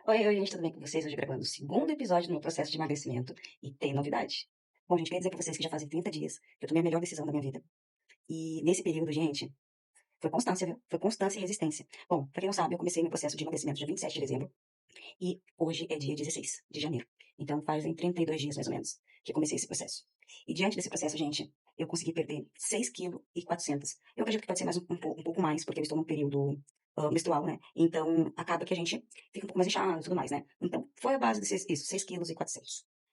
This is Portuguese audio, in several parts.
Oi, gente, tudo bem com vocês? Hoje gravando o segundo episódio do meu processo de emagrecimento e tem novidade. Bom, gente, queria dizer pra vocês que já fazem 30 dias que eu tomei a melhor decisão da minha vida. E nesse período, gente, foi constância, viu? Foi constância e resistência. Bom, pra quem não sabe, eu comecei meu processo de emagrecimento dia 27 de dezembro e hoje é dia 16 de janeiro. Então fazem 32 dias, mais ou menos, que eu comecei esse processo. E diante desse processo, gente, eu consegui perder 6,4 kg. Eu acredito que pode ser mais um pouco mais, porque eu estou num período menstrual, né? Então, acaba que a gente fica um pouco mais inchado e tudo mais, né? Então, foi a base desses, isso, 6,4 kg.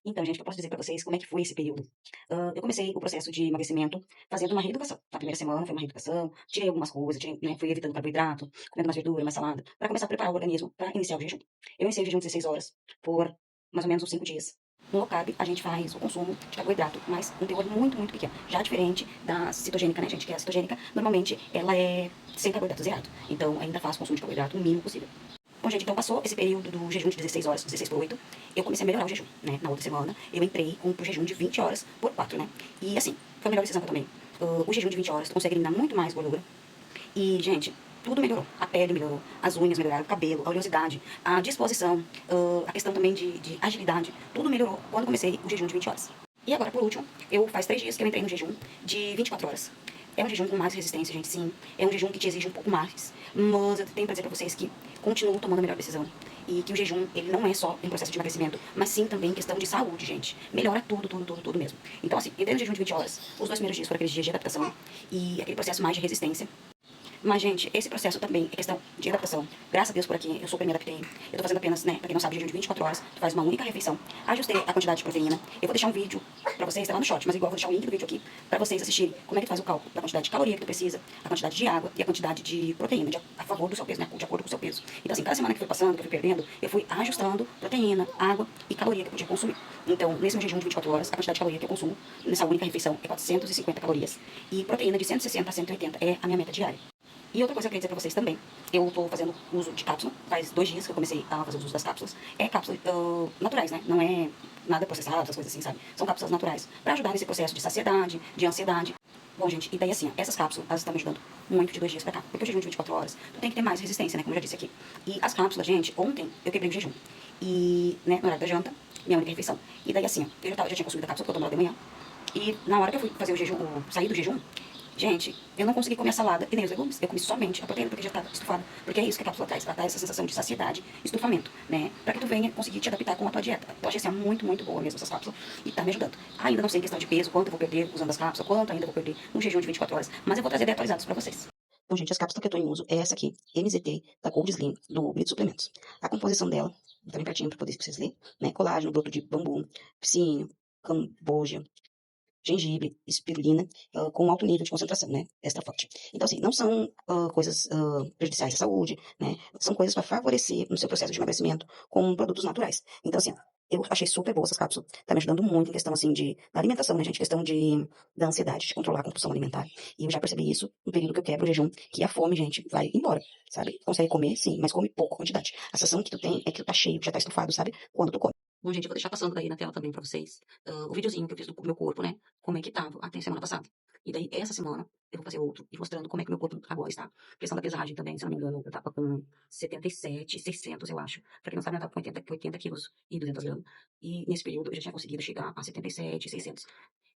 Então, gente, eu posso dizer pra vocês como é que foi esse período. Eu comecei o processo de emagrecimento fazendo uma reeducação. Na primeira semana foi uma reeducação, tirei algumas coisas, né, fui evitando carboidrato, comendo mais verdura, mais salada, para começar a preparar o organismo para iniciar o jejum. Eu iniciei o jejum 16 horas por mais ou menos uns 5 dias. No low carb, a gente faz o consumo de carboidrato, mas um teor muito, muito pequeno. Já diferente da cetogênica, né, gente? Que a cetogênica, normalmente, ela é sem carboidrato, zerado. Então, ainda faço consumo de carboidrato o mínimo possível. Bom, gente, então passou esse período do jejum de 16 horas, 16 por 8, eu comecei a melhorar o jejum, né? Na outra semana, eu entrei pro jejum de 20 horas por 4, né? E, assim, foi a melhor decisão que eu tomei. O jejum de 20 horas, tu consegue eliminar muito mais gordura. E, gente, tudo melhorou. A pele melhorou, as unhas melhoraram, o cabelo, a oleosidade, a disposição, a questão também de agilidade. Tudo melhorou quando comecei o jejum de 20 horas. E agora, por último, faz 3 dias que eu entrei no jejum de 24 horas. É um jejum com mais resistência, gente, sim. É um jejum que te exige um pouco mais. Mas eu tenho pra dizer pra vocês que continuo tomando a melhor decisão. E que o jejum, ele não é só um processo de emagrecimento, mas sim também questão de saúde, gente. Melhora tudo, tudo, tudo, tudo mesmo. Então, assim, entrei no jejum de 20 horas. Os 2 primeiros dias foram aqueles dias de adaptação e aquele processo mais de resistência. Mas, gente, esse processo também é questão de adaptação. Graças a Deus por aqui, eu super me adaptei. Eu tô fazendo apenas, né, pra quem não sabe, jejum de 24 horas, tu faz uma única refeição. Ajustei a quantidade de proteína. Eu vou deixar um vídeo pra vocês, tá lá no short, mas igual eu vou deixar o link do vídeo aqui pra vocês assistirem como é que tu faz o cálculo da quantidade de caloria que tu precisa, a quantidade de água e a quantidade de proteína, a favor do seu peso, né, de acordo com o seu peso. Então, assim, cada semana que foi passando, que eu fui perdendo, eu fui ajustando proteína, água e caloria que eu podia consumir. Então, nesse meu jejum de 24 horas, a quantidade de caloria que eu consumo nessa única refeição é 450 calorias. E proteína de 160 a 180 é a minha meta diária. E outra coisa que eu queria dizer pra vocês também, eu tô fazendo uso de cápsula, faz 2 dias que eu comecei a fazer o uso das cápsulas. É cápsulas naturais, né? Não é nada processado, essas coisas assim, sabe? São cápsulas naturais, pra ajudar nesse processo de saciedade, de ansiedade. Bom, gente, e daí assim, ó, essas cápsulas, elas estão me ajudando muito de 2 dias pra cá. Porque o jejum de 24 horas, tu tem que ter mais resistência, né? Como eu já disse aqui. E as cápsulas, gente, ontem eu quebrei o jejum. E, né, no horário da janta, minha única refeição. E daí assim, ó, já tinha consumido a cápsula que eu tomava de manhã. E na hora que eu fui fazer o jejum, sair do jejum, gente, eu não consegui comer a salada e nem os legumes. Eu comi somente a proteína porque já estava estufada. Porque é isso que a cápsula traz. Ela traz essa sensação de saciedade, estufamento, né? Pra que tu venha conseguir te adaptar com a tua dieta. Eu achei assim, muito, muito boa mesmo essas cápsulas. E tá me ajudando. Ainda não sei em questão de peso, quanto eu vou perder usando as cápsulas, quanto ainda vou perder no jejum de 24 horas. Mas eu vou trazer atualizados pra vocês. Bom, gente, as cápsulas que eu tô em uso é essa aqui, MZT, da Gold Slim, do Brito Suplementos. A composição dela, também pertinho pra poder vocês lerem, né? Colágeno, broto de bambu, psínio, camboja, gengibre, espirulina, com alto nível de concentração, né? Extra forte. Então, assim, não são coisas prejudiciais à saúde, né? São coisas para favorecer no seu processo de emagrecimento com produtos naturais. Então, assim, eu achei super boa essas cápsulas. Tá me ajudando muito em questão, assim, da alimentação, né, gente? Questão da ansiedade, de controlar a compulsão alimentar. E eu já percebi isso no período que eu quebro o jejum, que a fome, gente, vai embora, sabe? Consegue comer, sim, mas come pouca quantidade. A sensação que tu tem é que tu tá cheio, já tá estufado, sabe? Quando tu come. Bom, gente, eu vou deixar passando daí na tela também pra vocês o videozinho que eu fiz do meu corpo, né? Como é que tava até semana passada. E daí, essa semana, eu vou fazer outro e mostrando como é que meu corpo agora está. Questão da pesagem também, se eu não me engano, eu tava com 77, 600, eu acho. Pra quem não sabe, eu tava com 80 quilos e 200 gramas. E nesse período, eu já tinha conseguido chegar a 77, 600.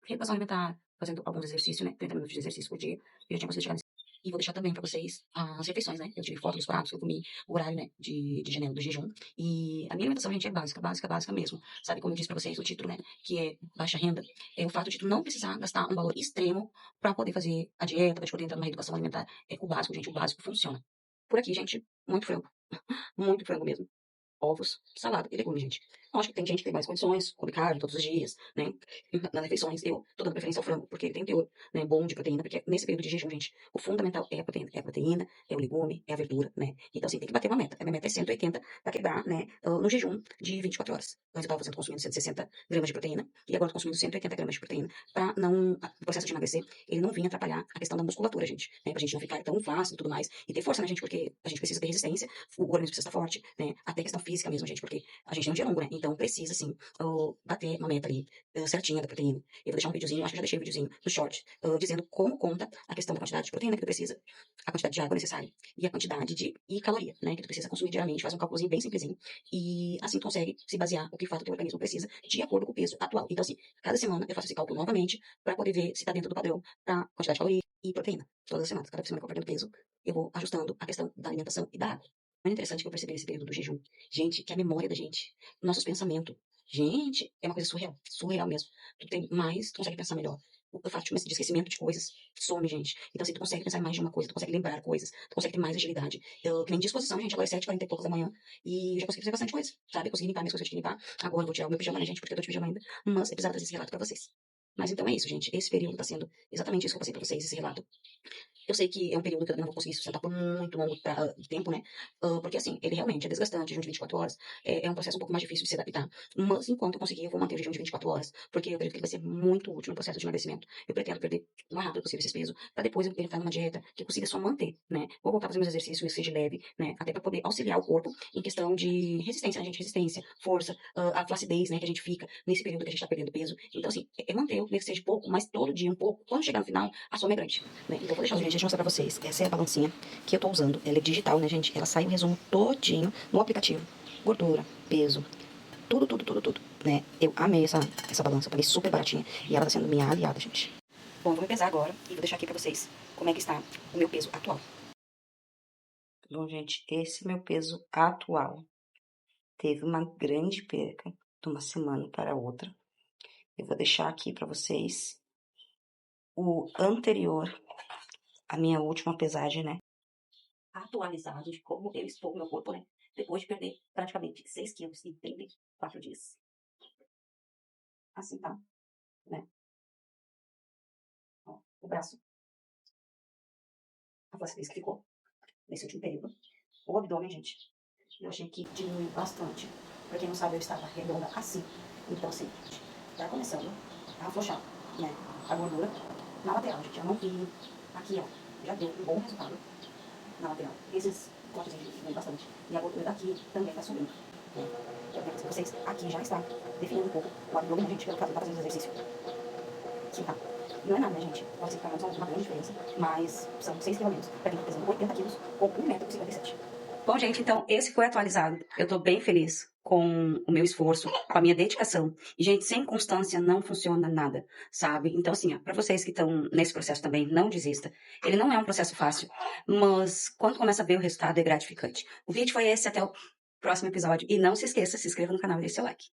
Reeducação alimentar, fazendo alguns exercícios, né? 30 minutos de exercício por dia. Eu já tinha conseguido chegar nesse. E vou deixar também pra vocês as refeições, né? Eu tirei foto dos pratos que eu comi, o horário, né, de janeiro, do jejum. E a minha alimentação, gente, é básica, básica, básica mesmo. Sabe como eu disse pra vocês, o título, né, que é baixa renda, é o fato de tu não precisar gastar um valor extremo pra poder fazer a dieta, pra te poder entrar numa reeducação alimentar. É o básico, gente, o básico funciona. Por aqui, gente, muito frango. Muito frango mesmo, ovos, salada e legumes, gente. Lógico que tem gente que tem mais condições, come carne todos os dias, né? Nas refeições, eu tô dando preferência ao frango, porque ele tem teor, né, bom de proteína, porque nesse período de jejum, gente, o fundamental é a proteína. É a proteína, é o legume, é a verdura, né? Então, assim, tem que bater uma meta. A minha meta é 180 pra quebrar, né, no jejum de 24 horas. Antes eu tava fazendo, consumindo 160 gramas de proteína, e agora eu tô consumindo 180 gramas de proteína, pra não, o processo de emagrecer, ele não vir atrapalhar a questão da musculatura, gente, né? Pra gente não ficar tão fácil e tudo mais, e ter força, né, gente, porque a gente precisa ter resistência, o organismo precisa estar forte, né? Até questão física física mesmo, gente, porque a gente tem um dia longo, né? Então precisa, assim, bater uma meta ali certinha da proteína. Eu vou deixar um videozinho, acho que eu já deixei um videozinho no short, dizendo como conta a questão da quantidade de proteína que tu precisa, a quantidade de água necessária e a quantidade e caloria, né, que tu precisa consumir diariamente. Faz um cálculozinho bem simplesinho e assim tu consegue se basear o que fato o teu organismo precisa de acordo com o peso atual. Então, assim, cada semana eu faço esse cálculo novamente para poder ver se tá dentro do padrão pra quantidade de caloria e proteína. Todas as semanas, cada semana que eu vou perdendo peso, eu vou ajustando a questão da alimentação e da água. Muito interessante que eu percebi nesse período do jejum. Gente, que a memória da gente, nossos pensamentos. Gente, é uma coisa surreal. Surreal mesmo. Tu tem mais, tu consegue pensar melhor. O fato de esquecimento de coisas some, gente. Então, assim, tu consegue pensar em mais de uma coisa, tu consegue lembrar coisas, tu consegue ter mais agilidade. Eu, que nem disposição, gente, agora é 7h40 e poucos da manhã. E eu já consegui fazer bastante coisa, sabe? Eu consegui limpar minhas coisas de limpar. Agora eu vou tirar o meu pijama, né, gente? Porque eu tô de pijama ainda. Mas eu precisava trazer esse relato pra vocês. Mas então é isso, gente. Esse período tá sendo exatamente isso que eu passei pra vocês, esse relato. Eu sei que é um período que eu também não vou conseguir sustentar por muito longo tempo, né? Porque, assim, ele realmente é desgastante, jejum de 24 horas. É um processo um pouco mais difícil de se adaptar. Mas, enquanto eu conseguir, eu vou manter o jejum de 24 horas. Porque eu acredito que ele vai ser muito útil no processo de emagrecimento. Eu pretendo perder o mais rápido possível esses pesos, pra depois eu entrar numa dieta que eu consiga só manter, né? Vou voltar a fazer meus exercícios, isso seja leve, né? Até pra poder auxiliar o corpo em questão de resistência, né, gente? Resistência, força, a flacidez, né? Que a gente fica nesse período que a gente tá perdendo peso. Então, assim, é manter, nem que seja pouco, mas todo dia um pouco. Quando chegar no final, a soma é grande, né? Então, eu vou deixar os vídeos, deixa eu mostrar pra vocês. Essa é a balancinha que eu tô usando. Ela é digital, né, gente? Ela sai o resumo todinho no aplicativo. Gordura, peso, tudo, tudo, tudo, tudo, né? Eu amei essa balança, paguei super baratinha. E ela tá sendo minha aliada, gente. Bom, eu vou me pesar agora e vou deixar aqui pra vocês como é que está o meu peso atual. Bom, gente, esse é meu peso atual. Teve uma grande perca de uma semana para outra. Eu vou deixar aqui pra vocês o anterior, a minha última pesagem, né? Atualizado de como eu estou no meu corpo, né? Depois de perder praticamente 6 quilos em 34 dias. Assim tá, né? Ó, o braço, a flacidez que ficou nesse último período. O abdômen, gente, eu achei que diminuiu bastante. Pra quem não sabe, eu estava redonda assim. Então, assim, tá começando a afrouxar, né? A gordura na lateral, gente. Eu não vi aqui, ó. Já deu um bom resultado na lateral. Esses cortes aqui diminuem bastante. E a gordura daqui também tá subindo. Né? Eu quero dizer pra vocês, aqui já está definindo um pouco o abdômen, gente, pelo fato de estar fazendo exercício. Sim, tá. Não é nada, né, gente? Pode ser que para nós uma grande diferença, mas são 6 kg menos. Pra quem tá pesando 80 quilos ou 1,57 m. Bom, gente, então esse foi atualizado. Eu tô bem feliz com o meu esforço, com a minha dedicação. E, gente, sem constância não funciona nada, sabe? Então, assim, ó, pra vocês que estão nesse processo também, não desista. Ele não é um processo fácil, mas quando começa a ver o resultado é gratificante. O vídeo foi esse, até o próximo episódio. E não se esqueça, se inscreva no canal e deixe seu like.